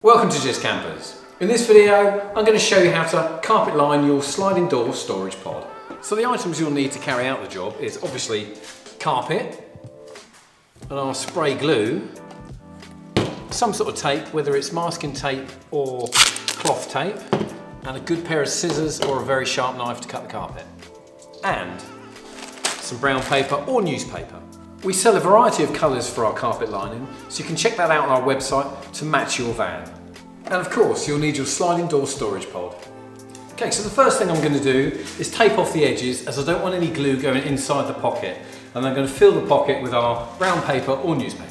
Welcome to Just Kampers. In this video, I'm going to show you how to carpet line your sliding door storage pod. So the items you'll need to carry out the job is obviously carpet, and our spray glue, some sort of tape, whether it's masking tape or cloth tape, and a good pair of scissors or a very sharp knife to cut the carpet, and some brown paper or newspaper. We sell a variety of colours for our carpet lining, so you can check that out on our website to match your van. And of course, you'll need your sliding door storage pod. Okay, so the first thing I'm going to do is tape off the edges, as I don't want any glue going inside the pocket, and I'm going to fill the pocket with our brown paper or newspaper.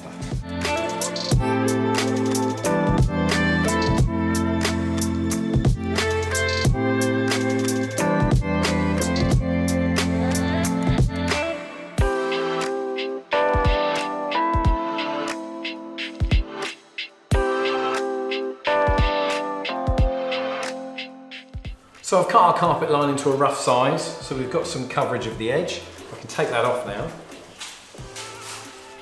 So I've cut our carpet line into a rough size, so we've got some coverage of the edge. I can take that off now.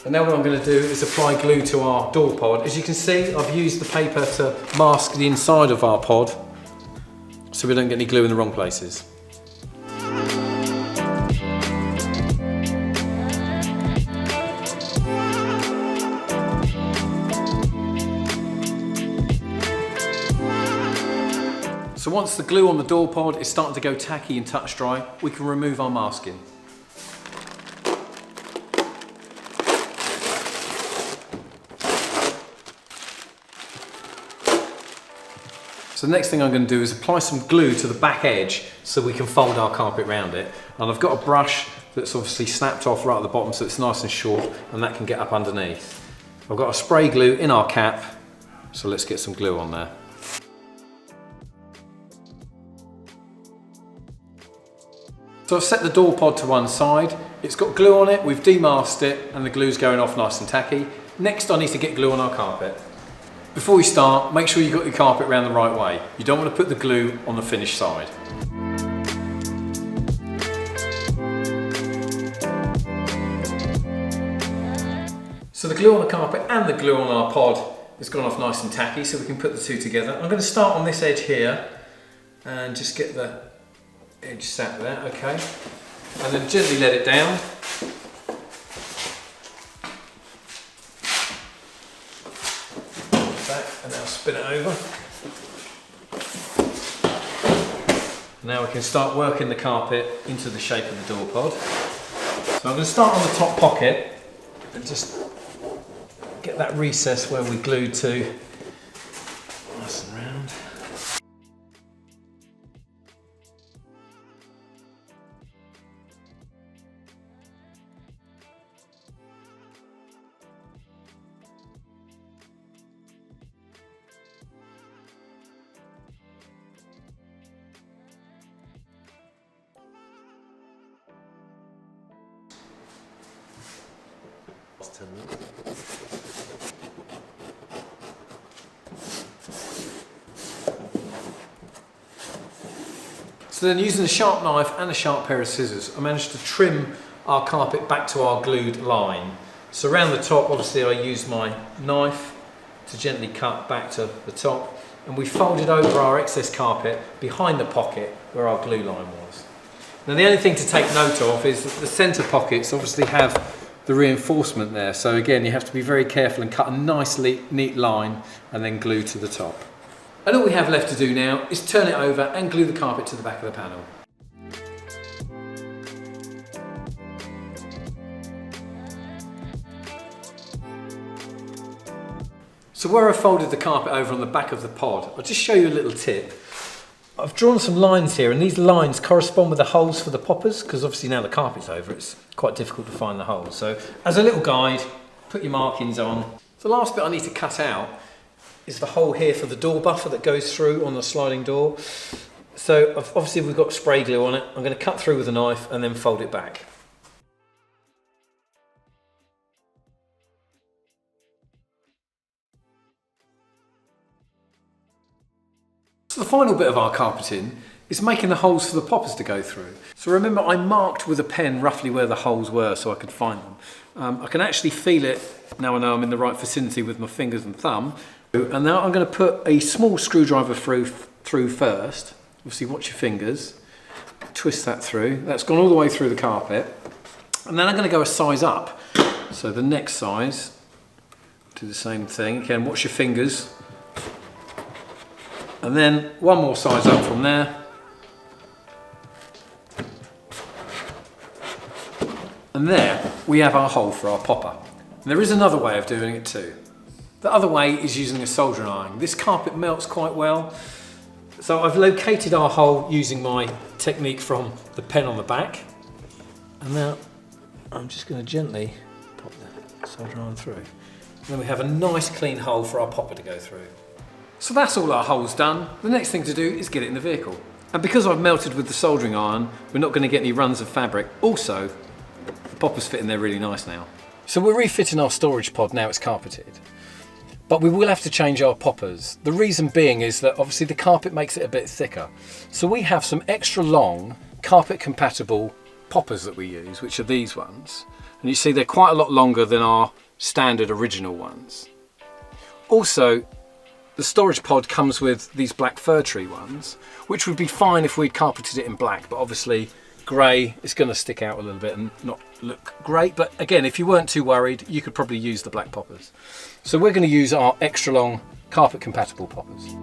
And now what I'm going to do is apply glue to our door pod. As you can see, I've used the paper to mask the inside of our pod, so we don't get any glue in the wrong places. So once the glue on the door pod is starting to go tacky and touch dry, we can remove our masking. So the next thing I'm going to do is apply some glue to the back edge so we can fold our carpet around it. And I've got a brush that's obviously snapped off right at the bottom so it's nice and short, and that can get up underneath. I've got a spray glue in our cap, so let's get some glue on there. So I've set the door pod to one side, it's got glue on it, we've demasked it, and the glue's going off nice and tacky. Next I need to get glue on our carpet. Before we start, make sure you've got your carpet around the right way. You don't want to put the glue on the finished side. So the glue on the carpet and the glue on our pod has gone off nice and tacky, so we can put the two together. I'm going to start on this edge here and just get the edge sat there, okay, and then gently let it down. Back, and now spin it over. Now we can start working the carpet into the shape of the door pod. So I'm going to start on the top pocket and just get that recess where we glued to nice and round. So then, using a sharp knife and a sharp pair of scissors, I managed to trim our carpet back to our glued line. So around the top, obviously I used my knife to gently cut back to the top, and we folded over our excess carpet behind the pocket where our glue line was. Now the only thing to take note of is that the centre pockets obviously have the reinforcement there, so again you have to be very careful and cut a nice neat line and then glue to the top. And all we have left to do now is turn it over and glue the carpet to the back of the panel. So where I folded the carpet over on the back of the pod, I'll just show you a little tip. I've drawn some lines here, and these lines correspond with the holes for the poppers, because obviously now the carpet's over, it's quite difficult to find the holes. So as a little guide, put your markings on. The last bit I need to cut out is the hole here for the door buffer that goes through on the sliding door. So obviously we've got spray glue on it. I'm going to cut through with a knife and then fold it back. So the final bit of our carpeting is making the holes for the poppers to go through. So remember, I marked with a pen roughly where the holes were so I could find them. I can actually feel it now I know I'm in the right vicinity with my fingers and thumb. And now I'm going to put a small screwdriver through first. Obviously watch your fingers. Twist that through. That's gone all the way through the carpet. And then I'm going to go a size up. So the next size, do the same thing. Again, watch your fingers. And then one more size up from there. And there we have our hole for our popper. And there is another way of doing it too. The other way is using a soldering iron. This carpet melts quite well. So I've located our hole using my technique from the pen on the back. And now I'm just going to gently pop the soldering iron through. And then we have a nice clean hole for our popper to go through. So that's all our holes done. The next thing to do is get it in the vehicle. And because I've melted with the soldering iron, we're not going to get any runs of fabric. Also, the popper's fit in there really nice now. So we're refitting our storage pod now it's carpeted. But we will have to change our poppers. The reason being is that obviously the carpet makes it a bit thicker. So we have some extra long carpet compatible poppers that we use, which are these ones. And you see they're quite a lot longer than our standard original ones. Also, the storage pod comes with these black fir tree ones, which would be fine if we'd carpeted it in black, but obviously grey is going to stick out a little bit and not look great. But again, if you weren't too worried, you could probably use the black poppers. So we're going to use our extra long carpet compatible poppers.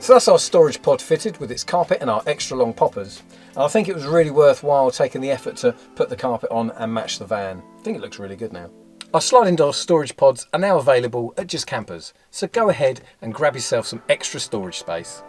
So that's our storage pod fitted with its carpet and our extra long poppers. And I think it was really worthwhile taking the effort to put the carpet on and match the van. I think it looks really good now. Our sliding door storage pods are now available at Just Kampers, so go ahead and grab yourself some extra storage space.